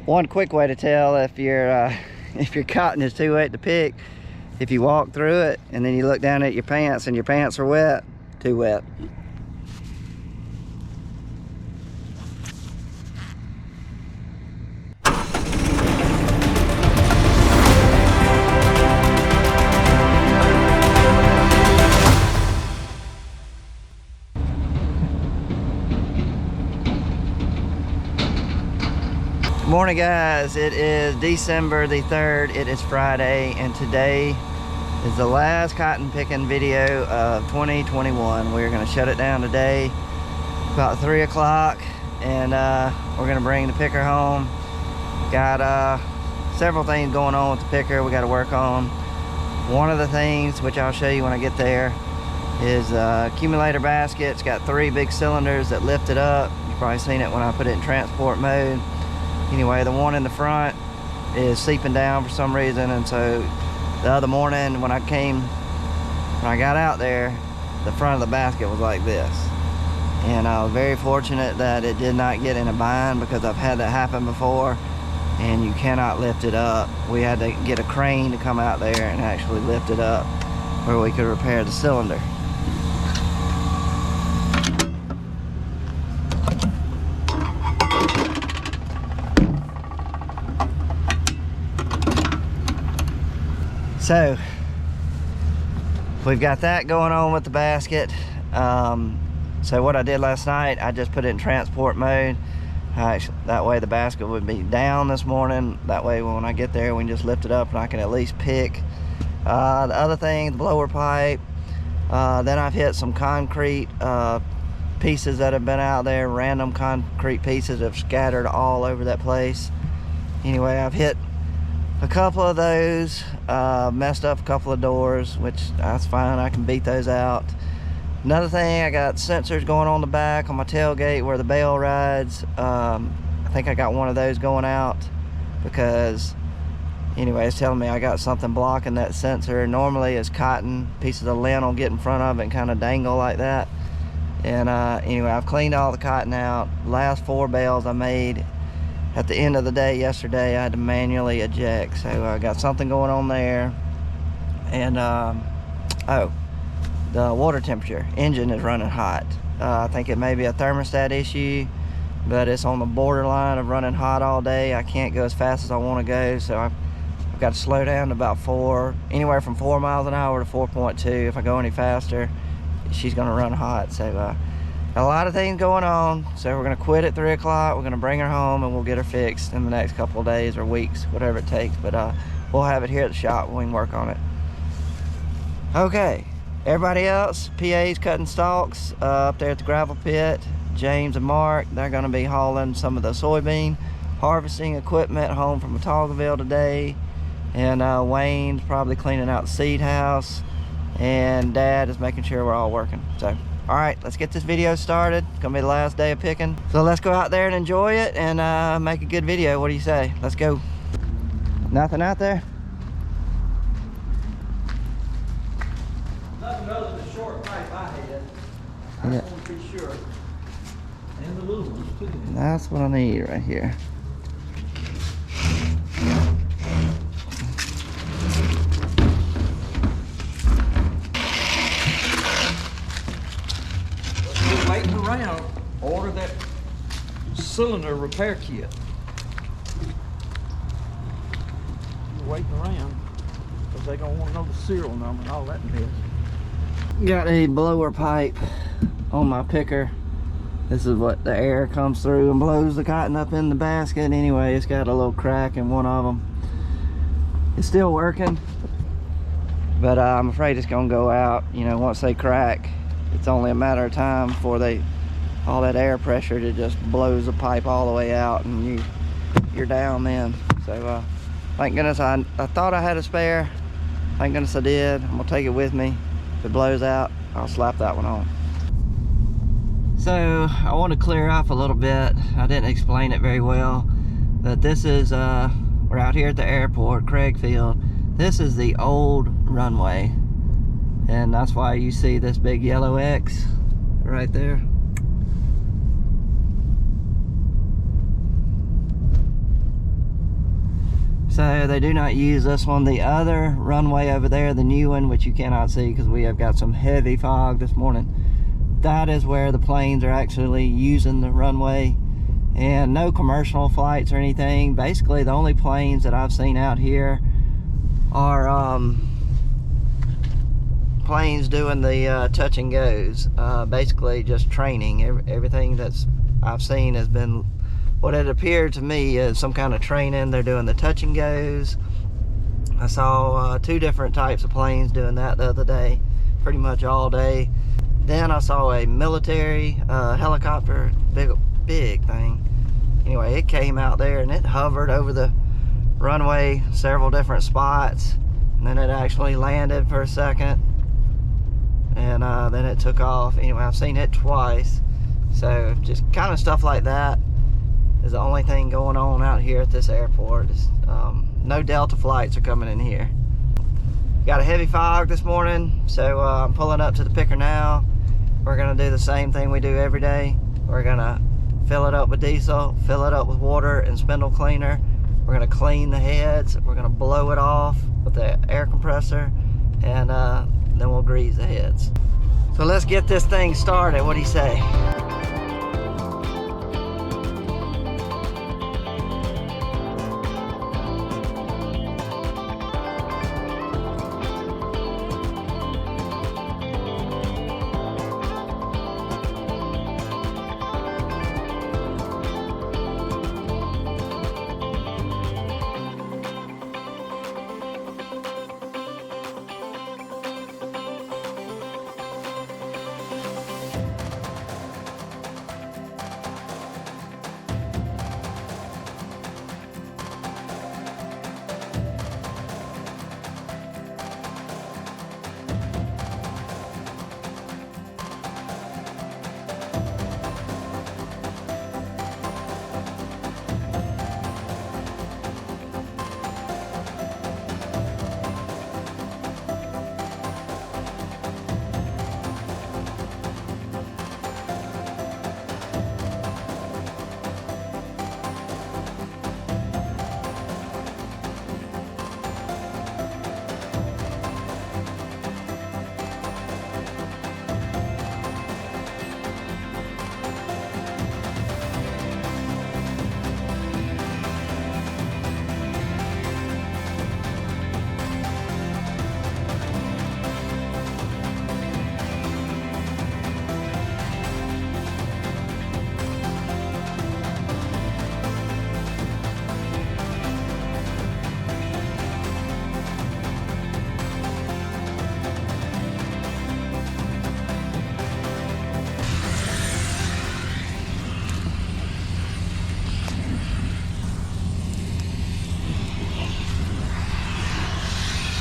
One quick way to tell if your cotton is too wet to pick, if you walk through it and then you look down at your pants and your pants are wet, too wet. Morning guys, it is December the 3rd, it is Friday, and today is the last cotton picking video of 2021. We're going to shut it down today about 3 o'clock, and we're going to bring the picker home. Got several things going on with the picker we got to work on. One of the things, which I'll show you when I get there, is accumulator basket. It's got 3 big cylinders that lift it up. You've probably seen it when I put it in transport mode. Anyway, the one in the front is seeping down for some reason, and so the other morning when I got out there, the front of the basket was like this. And I was very fortunate that it did not get in a bind, because I've had that happen before and you cannot lift it up. We had to get a crane to come out there and actually lift it up where we could repair the cylinder. So we've got that going on with the basket. So what I did last night, I just put it in transport mode. That way the basket would be down this morning. That way when I get there, we can just lift it up and I can at least pick. The other thing, the blower pipe. Then I've hit some concrete pieces that have been out there. Random concrete pieces have scattered all over that place. Anyway, I've hit a couple of those, messed up a couple of doors, which that's fine, I can beat those out. Another thing, I got sensors going on the back on my tailgate where the bell rides. I think I got one of those going out because, anyway, it's telling me I got something blocking that sensor. Normally it's cotton, pieces of lint will get in front of it and kind of dangle like that. And anyway, I've cleaned all the cotton out. Last 4 bells I made at the end of the day yesterday, I had to manually eject, so I got something going on there. And oh, the water temperature, engine is running hot. I think it may be a thermostat issue, but it's on the borderline of running hot all day. I can't go as fast as I want to go, so I've got to slow down to about anywhere from 4 miles an hour to 4.2. If I go any faster, she's going to run hot. So a lot of things going on, so we're going to quit at 3 o'clock. We're going to bring her home and we'll get her fixed in the next couple of days or weeks, whatever it takes. But we'll have it here at the shop when we can work on it. Okay, everybody else, PA's cutting stalks up there at the gravel pit. James and Mark, they're going to be hauling some of the soybean harvesting equipment home from Motaugoville today. And Wayne's probably cleaning out the seed house. And Dad is making sure we're all working. So, all right, let's get this video started. It's gonna be the last day of picking. So let's go out there and enjoy it and make a good video. What do you say? Let's go. Nothing out there? Nothing other than the short pipe I had. I just want to be sure. And the little ones too. That's what I need right here. Waiting around, order that cylinder repair kit. We're waiting around because they're gonna want to know the serial number and all that in this. Got a blower pipe on my picker. This is what the air comes through and blows the cotton up in the basket. Anyway, it's got a little crack in one of them. It's still working, but I'm afraid it's gonna go out. You know, once they crack, it's only a matter of time before all that air pressure just blows the pipe all the way out and you're down then. So thank goodness I thought I had a spare. Thank goodness I did. I'm gonna take it with me. If it blows out, I'll slap that one on. So I want to clear up a little bit. I didn't explain it very well, but this is we're out here at the airport, Craigfield. This is the old runway. And that's why you see this big yellow X right there. So they do not use this one. The other runway over there, the new one, which you cannot see because we have got some heavy fog this morning, that is where the planes are actually using the runway, and no commercial flights or anything. Basically the only planes that I've seen out here are planes doing the touch and goes, basically just training. Everything that's I've seen has been what it appeared to me is some kind of training. They're doing the touch and goes. I saw 2 different types of planes doing that the other day, pretty much all day. Then I saw a military helicopter, big thing. Anyway, it came out there and it hovered over the runway several different spots, and then it actually landed for a second, and then it took off. Anyway, I've seen it twice. So just kind of stuff like that is the only thing going on out here at this airport. No Delta flights are coming in here. Got a heavy fog this morning, so I'm pulling up to the picker now. We're gonna do the same thing we do every day. We're gonna fill it up with diesel, fill it up with water and spindle cleaner. We're gonna clean the heads. We're gonna blow it off with the air compressor, and then we'll grease the heads. So let's get this thing started. What do you say?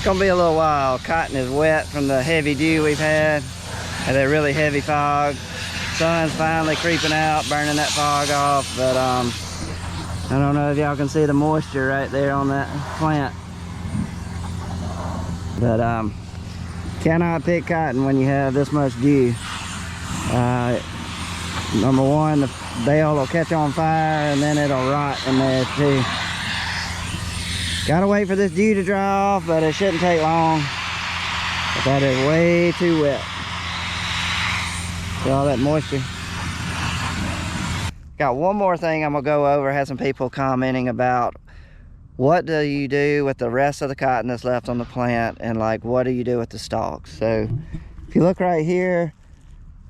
Gonna be a little while. Cotton is wet from the heavy dew we've had and that really heavy fog. Sun's finally creeping out, burning that fog off, but I don't know if y'all can see the moisture right there on that plant. But cannot pick cotton when you have this much dew. Number one, the bale will catch on fire and then it'll rot in there too. Gotta wait for this dew to dry off, but it shouldn't take long. But that is way too wet. See all that moisture? Got one more thing I'm gonna go over. Had some people commenting about what do you do with the rest of the cotton that's left on the plant, and like what do you do with the stalks. So if you look right here,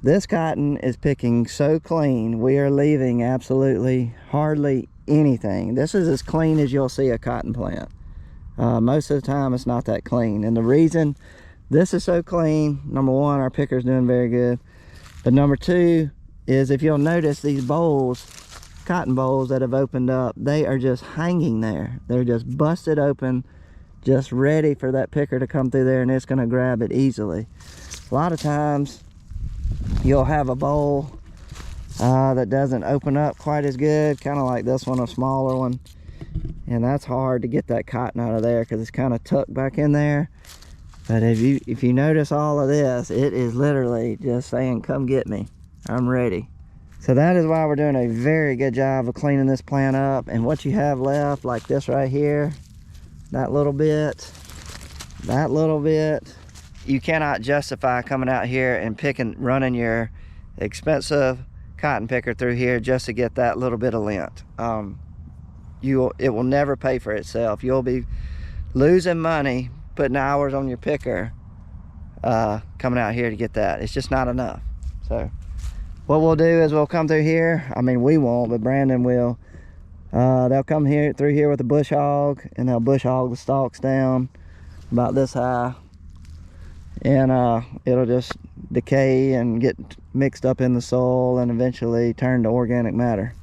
this cotton is picking so clean. We are leaving absolutely hardly anything. This is as clean as you'll see a cotton plant. Most of the time it's not that clean, and the reason this is so clean, number one, our picker's doing very good, but number two is if you'll notice these bowls, cotton bowls that have opened up, they are just hanging there. They're just busted open, just ready for that picker to come through there, and it's going to grab it easily. A lot of times you'll have a bowl that doesn't open up quite as good, kind of like this one, a smaller one, and that's hard to get that cotton out of there because it's kind of tucked back in there. But if you notice all of this, it is literally just saying, come get me, I'm ready. So that is why we're doing a very good job of cleaning this plant up. And what you have left, like this right here, that little bit, that little bit. You cannot justify coming out here and running your expensive cotton picker through here just to get that little bit of lint. It will never pay for itself. You'll be losing money putting hours on your picker coming out here to get that. It's just not enough. So what we'll do is we'll come through here. I mean, we won't, but Brandon will. They'll come through here with a bush hog, and they'll bush hog the stalks down about this high, and it'll just decay and get mixed up in the soil and eventually turn to organic matter.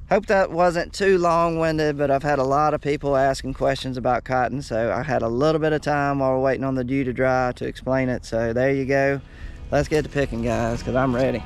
Hope that wasn't too long-winded, but I've had a lot of people asking questions about cotton, so I had a little bit of time while we're waiting on the dew to dry to explain it. So there you go. Let's get to picking, guys, because I'm ready.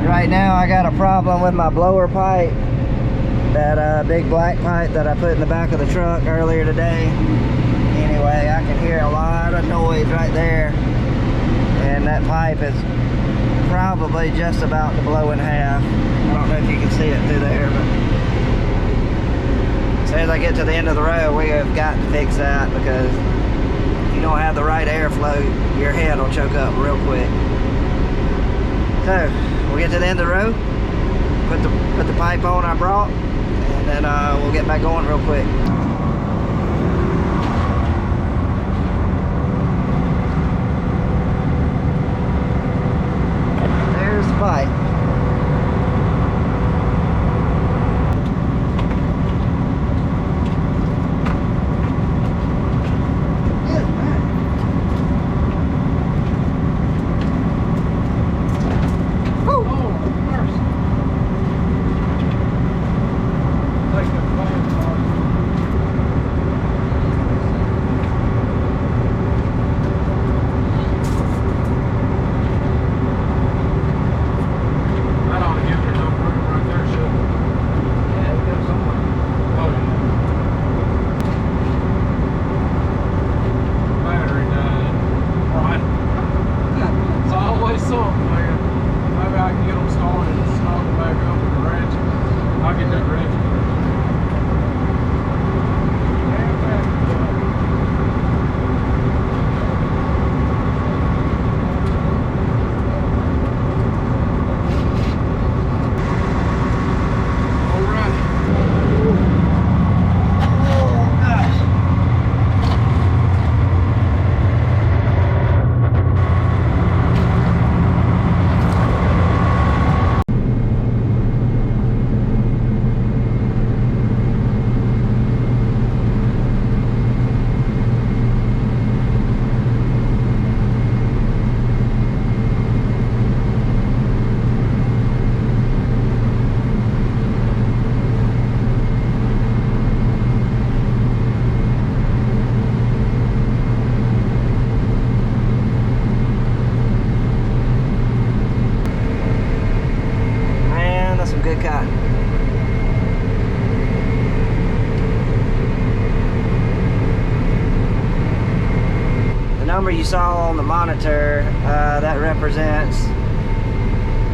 Right now I got a problem with my blower pipe, that big black pipe that I put in the back of the truck earlier today. Anyway, I can hear a lot of noise right there, and that pipe is probably just about to blow in half. I don't know if you can see it through there, but as soon as I get to the end of the road, we have got to fix that, because if you don't have the right airflow, your head will choke up real quick. So we'll get to the end of the road, put the pipe on I brought, and then we'll get back going real quick. There's the pipe. Good cotton. number you saw on the monitor, that represents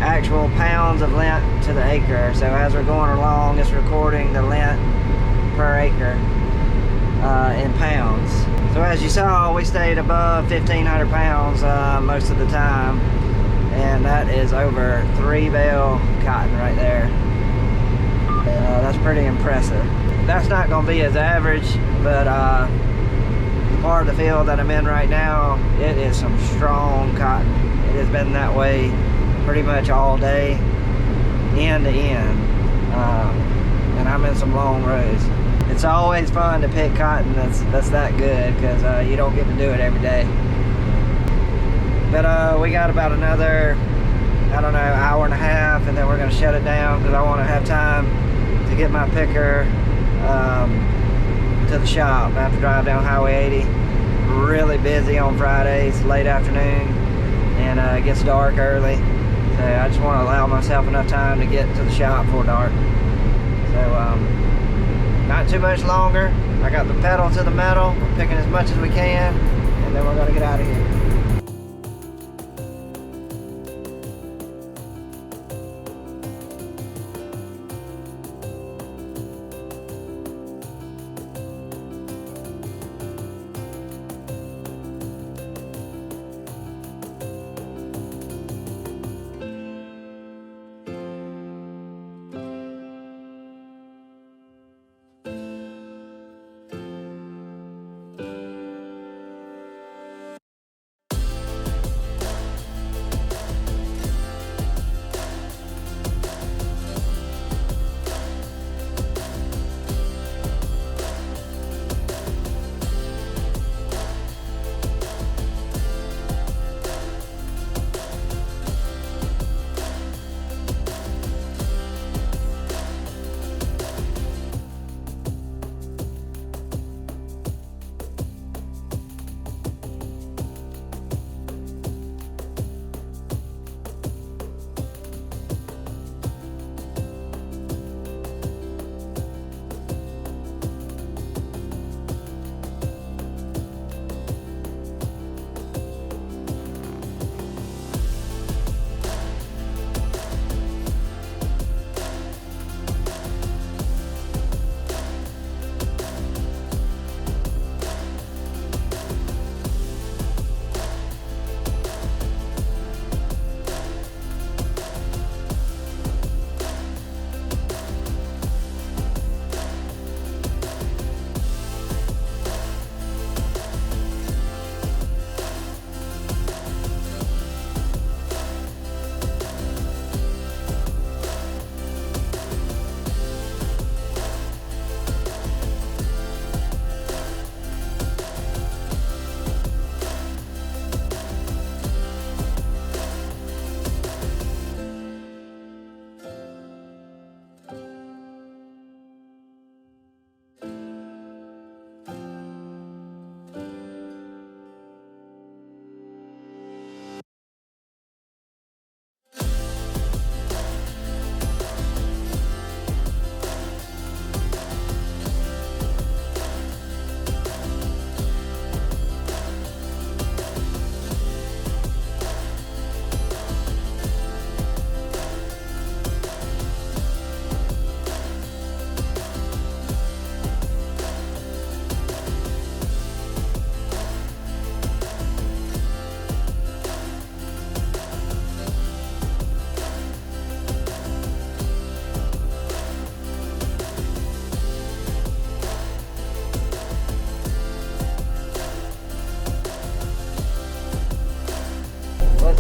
actual pounds of lint to the acre. So as we're going along, it's recording the lint per acre in pounds. So as you saw, we stayed above 1,500 pounds most of the time, and that is over 3 bale cotton right there. That's pretty impressive. That's not going to be as average, but part of the field that I'm in right now, it is some strong cotton. It has been that way pretty much all day, end to end, and I'm in some long rows. It's always fun to pick cotton that's that good, because you don't get to do it every day. But we got about another, I don't know, hour and a half, and then we're going to shut it down because I want to have time to get my picker to the shop. I have to drive down Highway 80. Really busy on Fridays, late afternoon, and it gets dark early. So I just want to allow myself enough time to get to the shop before dark. So not too much longer. I got the pedal to the metal. We're picking as much as we can, and then we're going to get out of here.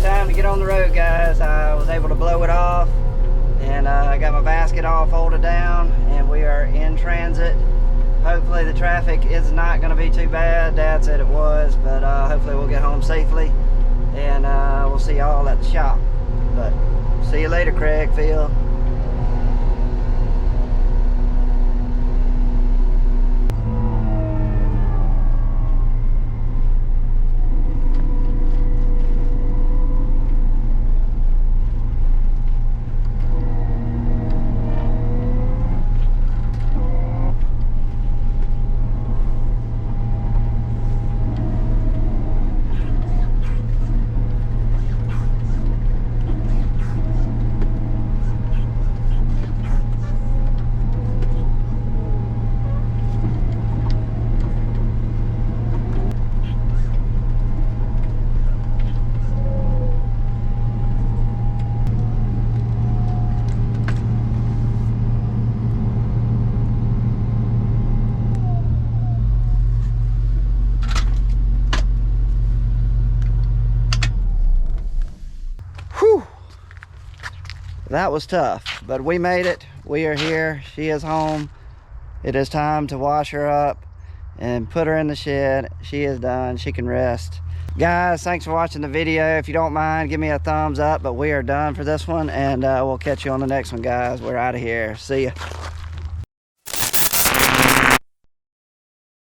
Time to get on the road, guys. I was able to blow it off, and I got my basket all folded down, and we are in transit. Hopefully the traffic is not going to be too bad. Dad said it was, but hopefully we'll get home safely, and we'll see y'all at the shop. But see you later, Craig, Phil. That was tough, but we made it. We are here. She is home. It is time to wash her up and put her in the shed. She is done. She can rest. Guys, thanks for watching the video. If you don't mind, give me a thumbs up, but we are done for this one, and we'll catch you on the next one, guys. We're out of here. See ya.